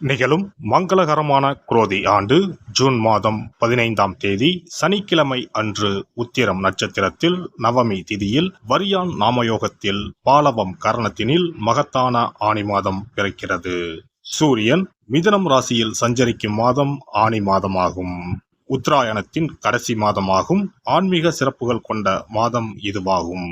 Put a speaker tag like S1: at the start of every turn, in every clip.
S1: நிகழும் மங்களகரமான குரோதி ஆண்டு ஜூன் மாதம் 15ஆம் தேதி சனிக்கிழமை அன்று உத்திரம் நட்சத்திரத்தில் நவமி திதியில் வரியான் நாமயோகத்தில் பாலவம் கரணத்தினில் மகத்தான ஆனி மாதம் பிறக்கிறது. சூரியன் மிதுனம் ராசியில் சஞ்சரிக்கும் மாதம் ஆனி மாதமாகும். உத்தராயணத்தின் கடைசி மாதமாகும். ஆன்மீக சிறப்புகள் கொண்ட மாதம் இதுவாகும்.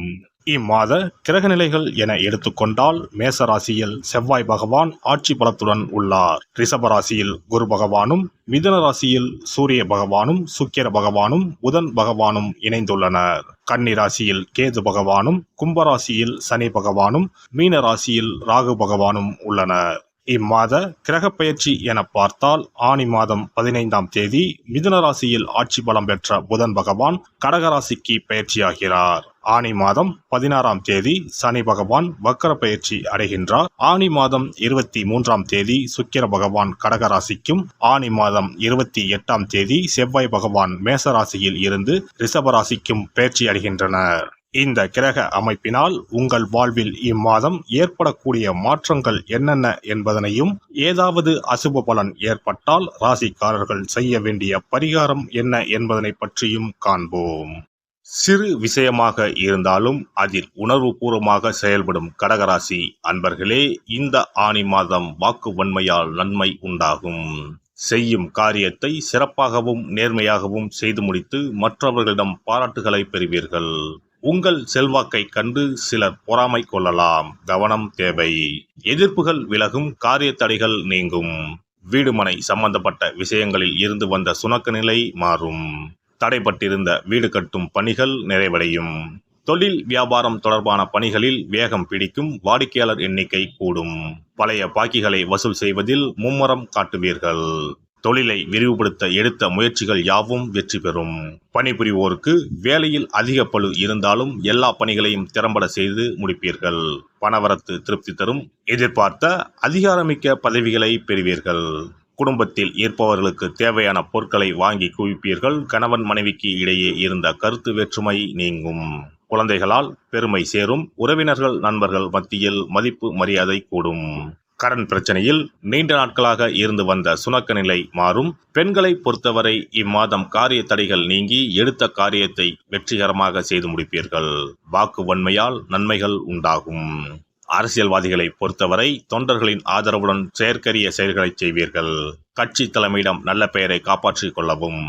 S1: இம்மாத கிரகநிலைகள் என எடுத்துக்கொண்டால் மேச ராசியில் செவ்வாய் பகவான் ஆட்சி பலத்துடன் உள்ளார். ரிஷப ராசியில் குரு பகவானும், மிதுன ராசியில் சூரிய பகவானும், சுக்கிர பகவானும், புதன் பகவானும் இணைந்துள்ளனர். கன்னி ராசியில் கேது பகவானும், கும்பராசியில் சனி பகவானும், மீன ராசியில் ராகு பகவானும் உள்ளனர். இம்மாத கிரக பெயர்ச்சி என பார்த்தால் ஆனி மாதம் 15ஆம் தேதி மிதுன ராசியில் ஆட்சி பலம் பெற்ற புதன் பகவான் கடகராசிக்கு பயிற்சியாகிறார். ஆனி மாதம் 16ஆம் தேதி சனி பகவான் வக்கர பயிற்சி அடைகின்றார். ஆனி மாதம் 23ஆம் தேதி சுக்கிர பகவான் கடகராசிக்கும், ஆனி மாதம் 28ஆம் தேதி செவ்வாய் பகவான் மேசராசியில் இருந்து ரிஷபராசிக்கும் பயிற்சி அடைகின்றனர். இந்த கிரக அமைப்பினால் உங்கள் வாழ்வில் இம்மாதம் ஏற்படக்கூடிய மாற்றங்கள் என்னென்ன என்பதனையும், ஏதாவது அசுப பலன் ஏற்பட்டால் ராசிக்காரர்கள் செய்ய வேண்டிய பரிகாரம் என்ன என்பதனை பற்றியும் காண்போம். சிறு விஷயமாக இருந்தாலும் அதில் உணர்வுபூர்வமாக செயல்படும் கடகராசி அன்பர்களே, இந்த ஆனி மாதம் வாக்கு வன்மையால் நன்மை உண்டாகும். செய்யும் காரியத்தை சிறப்பாகவும் நேர்மையாகவும் செய்து முடித்து மற்றவர்களிடம் பாராட்டுகளை பெறுவீர்கள். உங்கள் செல்வாக்கை கண்டு சிலர் பொறாமை கொள்ளலாம். கவனம் தேவை. எதிர்ப்புகள் விலகும், காரிய தடைகள் நீங்கும். வீடுமனை சம்பந்தப்பட்ட விஷயங்களில் இருந்து வந்த சுணக்க நிலை மாறும். தடைப்பட்டிருந்த வீடு கட்டும் பணிகள் நிறைவடையும். தொழில் வியாபாரம் தொடர்பான பணிகளில் வேகம் பிடிக்கும். வாடிக்கையாளர் எண்ணிக்கை கூடும். பழைய பாக்கிகளை வசூல் செய்வதில் மும்முரம் காட்டுவீர்கள். தொழிலை விரிவுபடுத்த எடுத்த முயற்சிகள் யாவும் வெற்றி பெறும். பணிபுரிவோருக்கு வேலையில் அதிக பளு இருந்தாலும் எல்லா பணிகளையும் திறம்பட செய்து முடிப்பீர்கள். பணவரத்து திருப்தி தரும். எதிர்பார்த்த அதிகாரமிக்க பதவிகளை பெறுவீர்கள். குடும்பத்தில் இருப்பவர்களுக்கு தேவையான பொருட்களை வாங்கி குவிப்பீர்கள். கணவன் மனைவிக்கு இடையே இருந்த கருத்து வேற்றுமை நீங்கும். குழந்தைகளால் பெருமை சேரும். உறவினர்கள் நண்பர்கள் மத்தியில் மதிப்பு மரியாதை கூடும். கடன் பிரச்சனையில் நீண்ட நாட்களாக இருந்து வந்த சுணக்க நிலை மாறும். பெண்களை பொறுத்தவரை இம்மாதம் காரிய தடைகள் நீங்கி எடுத்த காரியத்தை வெற்றிகரமாக செய்து முடிப்பீர்கள். வாக்கு வன்மையால் நன்மைகள் உண்டாகும். அரசியல்வாதிகளை பொறுத்தவரை தொண்டர்களின் ஆதரவுடன் செயற்கரிய செயல்களை செய்வீர்கள். கட்சி தலைமையிடம் நல்ல பெயரை காப்பாற்றிக் கொள்ளவும்.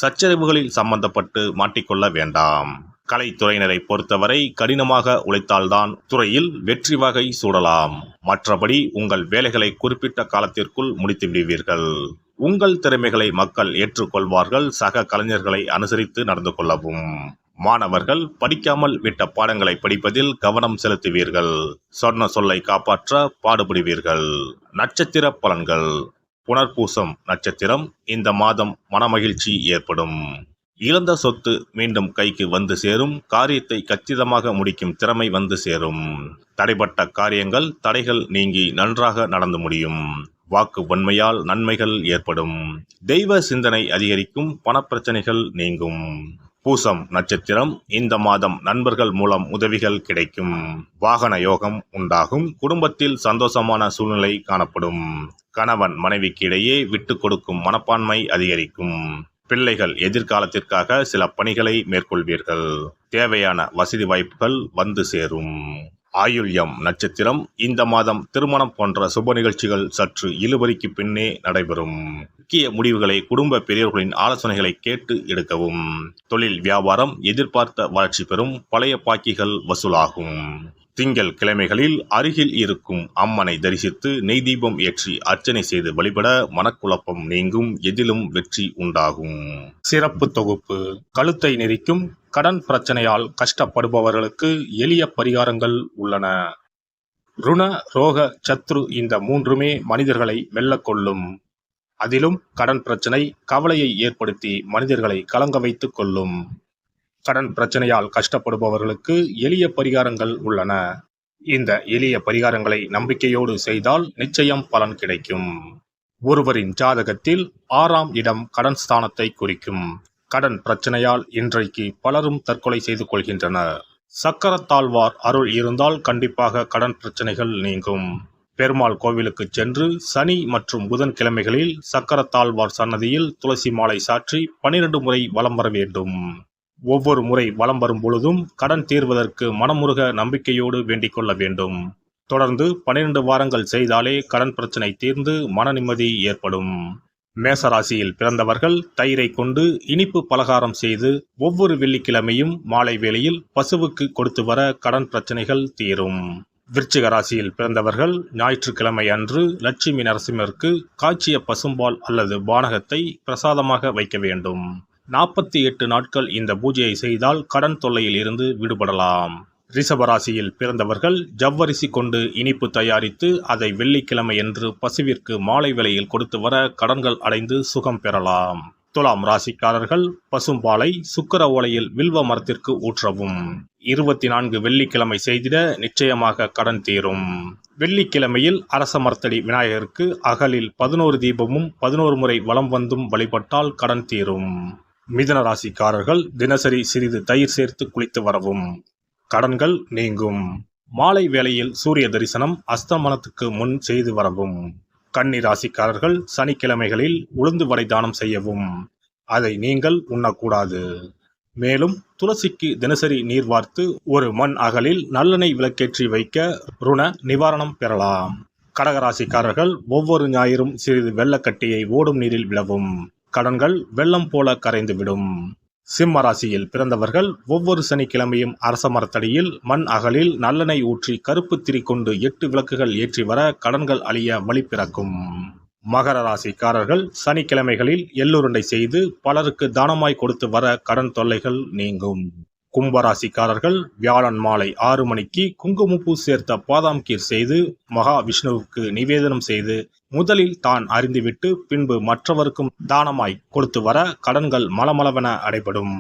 S1: சச்சரவுகளில் சம்பந்தப்பட்டு மாட்டிக்கொள்ள வேண்டாம். கலைத்துறையினரை பொறுத்தவரை கடினமாக உழைத்தால்தான் துறையில் வெற்றி வகை சூடலாம். மற்றபடி உங்கள் வேலைகளை குறிப்பிட்ட காலத்திற்குள் முடித்து விடுவீர்கள். உங்கள் திறமைகளை மக்கள் ஏற்றுக்கொள்வார்கள். சக கலைஞர்களை அனுசரித்து நடந்து கொள்ளவும். மாணவர்கள் படிக்காமல் விட்ட பாடங்களை படிப்பதில் கவனம் செலுத்துவீர்கள். சொன்ன சொல்லை காப்பாற்ற பாடுபடுவீர்கள். நட்சத்திர பலன்கள். புனர்பூசம் நட்சத்திரம். இந்த மாதம் மனமகிழ்ச்சி ஏற்படும். இழந்த சொத்து மீண்டும் கைக்கு வந்து சேரும். காரியத்தை கச்சிதமாக முடிக்கும் திறமை வந்து சேரும். தடைப்பட்ட காரியங்கள் தடைகள் நீங்கி நன்றாக நடந்து முடியும். வாக்கு வன்மையால் நன்மைகள் ஏற்படும். தெய்வ சிந்தனை அதிகரிக்கும். பணப்பிரச்சனைகள் நீங்கும். பூசம் நட்சத்திரம். இந்த மாதம் நண்பர்கள் மூலம் உதவிகள் கிடைக்கும். வாகன யோகம் உண்டாகும். குடும்பத்தில் சந்தோஷமான சூழ்நிலை காணப்படும். கணவன் மனைவிக்கு இடையே விட்டு கொடுக்கும் மனப்பான்மை அதிகரிக்கும். பிள்ளைகள் எதிர்காலத்திற்காக சில பணிகளை மேற்கொள்வீர்கள். தேவையான வசதி வாய்ப்புகள் வந்து சேரும். ஆயுள்யம் நட்சத்திரம். இந்த மாதம் திருமணம் போன்ற சுப நிகழ்ச்சிகள் சற்று இழுபறிக்கு பின்னே நடைபெறும். முக்கிய முடிவுகளை குடும்ப பெரியவர்களின் ஆலோசனைகளை கேட்டு எடுக்கவும். தொழில் வியாபாரம் எதிர்பார்த்த வளர்ச்சி பெறும். பழைய பாக்கிகள் வசூலாகும். திங்கள் கிழமைகளில் அருகில் இருக்கும் அம்மனை தரிசித்து நெய் தீபம் ஏற்றி அர்ச்சனை செய்து வழிபட மனக்குழப்பம் நீங்கும். எதிலும் வெற்றி உண்டாகும். சிறப்பு தொகுப்பு. கழுத்தை நெரிக்கும் கடன் பிரச்சனையால் கஷ்டப்படுபவர்களுக்கு எளிய பரிகாரங்கள் உள்ளன. ருண, ரோக, சத்ரு இந்த மூன்றுமே மனிதர்களை வெல்லக்கொள்ளும். அதிலும் கடன் பிரச்சனை கவலையை ஏற்படுத்தி மனிதர்களை கலங்க வைத்துக் கொள்ளும். கடன் பிரச்சனையால் கஷ்டப்படுபவர்களுக்கு எளிய பரிகாரங்கள் உள்ளன. இந்த எளிய பரிகாரங்களை நம்பிக்கையோடு செய்தால் நிச்சயம் பலன் கிடைக்கும். ஒருவரின் ஜாதகத்தில் 6ஆம் இடம் கடன் ஸ்தானத்தை குறிக்கும். கடன் பிரச்சனையால் இன்றைக்கு பலரும் தற்கொலை செய்து கொள்கின்றனர். சக்கரத்தாழ்வார் அருள் இருந்தால் கண்டிப்பாக கடன் பிரச்சனைகள் நீங்கும். பெருமாள் கோவிலுக்கு சென்று சனி மற்றும் புதன்கிழமைகளில் சக்கரத்தாழ்வார் சன்னதியில் துளசி மாலை சாற்றி 12 முறை வலம் வர வேண்டும். ஒவ்வொரு முறை வலம் வரும் பொழுதும் கடன் தீர்வதற்கு மனமுருக நம்பிக்கையோடு வேண்டிக் கொள்ள வேண்டும். தொடர்ந்து 12 வாரங்கள் செய்தாலே கடன் பிரச்சனை தீர்ந்து மன நிம்மதி ஏற்படும். மேசராசியில் பிறந்தவர்கள் தயிரை கொண்டு இனிப்பு பலகாரம் செய்து ஒவ்வொரு வெள்ளிக்கிழமையும் மாலை வேளையில் பசுவுக்கு கொடுத்து வர கடன் பிரச்சனைகள் தீரும். விருச்சிக ராசியில் பிறந்தவர்கள் ஞாயிற்றுக்கிழமை அன்று லட்சுமி நரசிம்மருக்கு காய்ச்சிய பசும்பால் அல்லது பானகத்தை பிரசாதமாக வைக்க வேண்டும். 48 நாட்கள் இந்த பூஜையை செய்தால் கடன் தொல்லையில் இருந்து விடுபடலாம். ரிஷபராசியில் பிறந்தவர்கள் ஜவ்வரிசி கொண்டு இனிப்பு தயாரித்து அதை வெள்ளிக்கிழமை என்று பசுவிற்கு மாலை வேளையில் கொடுத்து வர கடன்கள் அடைந்து சுகம் பெறலாம். துலாம் ராசிக்காரர்கள் பசும்பாலை சுக்கிர ஓலையில் வில்வ மரத்திற்கு ஊற்றவும். 24 வெள்ளிக்கிழமை செய்திட நிச்சயமாக கடன் தீரும். வெள்ளிக்கிழமையில் அரச மரத்தடி விநாயகருக்கு அகலில் 11 தீபமும் 11 முறை வலம் வந்தும் வழிபட்டால் கடன் தீரும். மிதுன ராசிக்காரர்கள் தினசரி சிறிது தயிர் சேர்த்து குளித்து வரவும். கடன்கள் நீங்கும். மாலை வேளையில் சூரிய தரிசனம் அஸ்தமனத்துக்கு முன் செய்து வரவும். கன்னி ராசிக்காரர்கள் சனிக்கிழமைகளில் உளுந்து வடை தானம் செய்யவும். அதை நீங்கள் உண்ணக்கூடாது. மேலும் துளசிக்கு தினசரி நீர் வார்த்து ஒரு மண் அகலில் நல்லெண்ணெய் விளக்கேற்றி வைக்க ருண நிவாரணம் பெறலாம். கடகராசிக்காரர்கள் ஒவ்வொரு ஞாயிறும் சிறிது வெள்ளக்கட்டியை ஓடும் நீரில் விடவும். கடன்கள் வெள்ளம் போல கரைந்துவிடும். சிம்ம ராசியில் பிறந்தவர்கள் ஒவ்வொரு சனிக்கிழமையும் அரச மரத்தடியில் மண் அகலில் நல்லெண்ணெய் ஊற்றி கருப்பு திரி கொண்டு 8 விளக்குகள் ஏற்றி வர கடன்கள் அழிய வழி பிறக்கும். மகர ராசிக்காரர்கள் சனிக்கிழமைகளில் எள்ளுருண்டை செய்து பலருக்கு தானமாய் கொடுத்து வர கடன் தொல்லைகள் நீங்கும். கும்பராசிக்காரர்கள் வியாழன் மாலை 6 மணிக்கு குங்குமப்பூ சேர்த்த பாதாம் கீர் செய்து மகா விஷ்ணுவுக்கு நிவேதனம் செய்து முதலில் தான் அறிந்துவிட்டு பின்பு மற்றவருக்கும் தானமாய் கொடுத்து வர கடன்கள் மலமளவென அடைபடும்.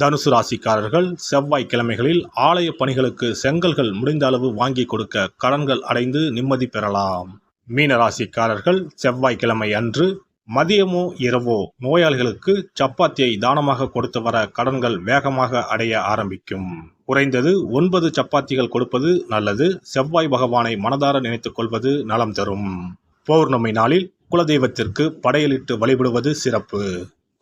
S1: தனுசு ராசிக்காரர்கள் செவ்வாய்க்கிழமைகளில் ஆலய பணிகளுக்கு செங்கல்கள் முடிந்த அளவு வாங்கி கொடுக்க கடன்கள் அடைந்து நிம்மதி பெறலாம். மீன ராசிக்காரர்கள் செவ்வாய்க்கிழமை அன்று மதியமோ இரவோ நோயாளிகளுக்கு சப்பாத்தியை தானமாக கொடுத்து வர கடன்கள் வேகமாக அடைய ஆரம்பிக்கும். குறைந்தது 9 சப்பாத்திகள் கொடுப்பது நல்லது. செவ்வாய் பகவானை மனதார நினைத்துக் கொள்வது நலம் தரும். பௌர்ணமி நாளில் குலதெய்வத்திற்கு படையலிட்டு வழிபடுவது சிறப்பு.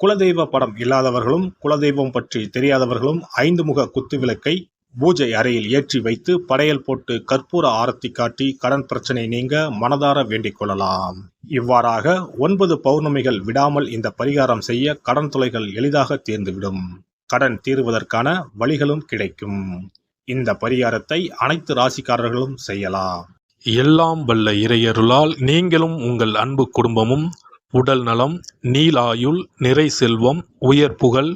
S1: குலதெய்வ படம் இல்லாதவர்களும் குலதெய்வம் பற்றி தெரியாதவர்களும் 5 முக குத்து விளக்கை பூஜை அறையில் ஏற்றி வைத்து படையல் போட்டு கற்பூர ஆரத்தி காட்டி கடன் பிரச்சனை நீங்க மனதார வேண்டிக் கொள்ளலாம். இவ்வாறாக 9 பௌர்ணமிகள் விடாமல் இந்த பரிகாரம் செய்ய கடன் தொல்லைகள் எளிதாக தீர்ந்துவிடும். கடன் தீர்வதற்கான வழிகளும் கிடைக்கும். இந்த பரிகாரத்தை அனைத்து ராசிக்காரர்களும் செய்யலாம்.
S2: எல்லாம் வல்ல இறையருளால் நீங்களும் உங்கள் அன்பு குடும்பமும் உடல் நலம், நீலாயுள், நிறை செல்வம், உயர் புகழ்,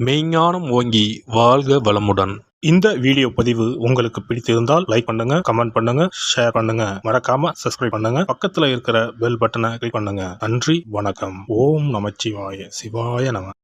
S2: மெய்ஞானம் ஓங்கி வாழ்க வளமுடன்.
S1: இந்த வீடியோ பதிவு உங்களுக்கு பிடித்திருந்தால் லைக் பண்ணுங்க, கமெண்ட் பண்ணுங்க, ஷேர் பண்ணுங்க, மறக்காம சப்ஸ்கிரைப் பண்ணுங்க, பக்கத்துல இருக்கிற பெல் பட்டனை கிளிக் பண்ணுங்க. நன்றி, வணக்கம். ஓம் நமச்சிவாய. சிவாய நம.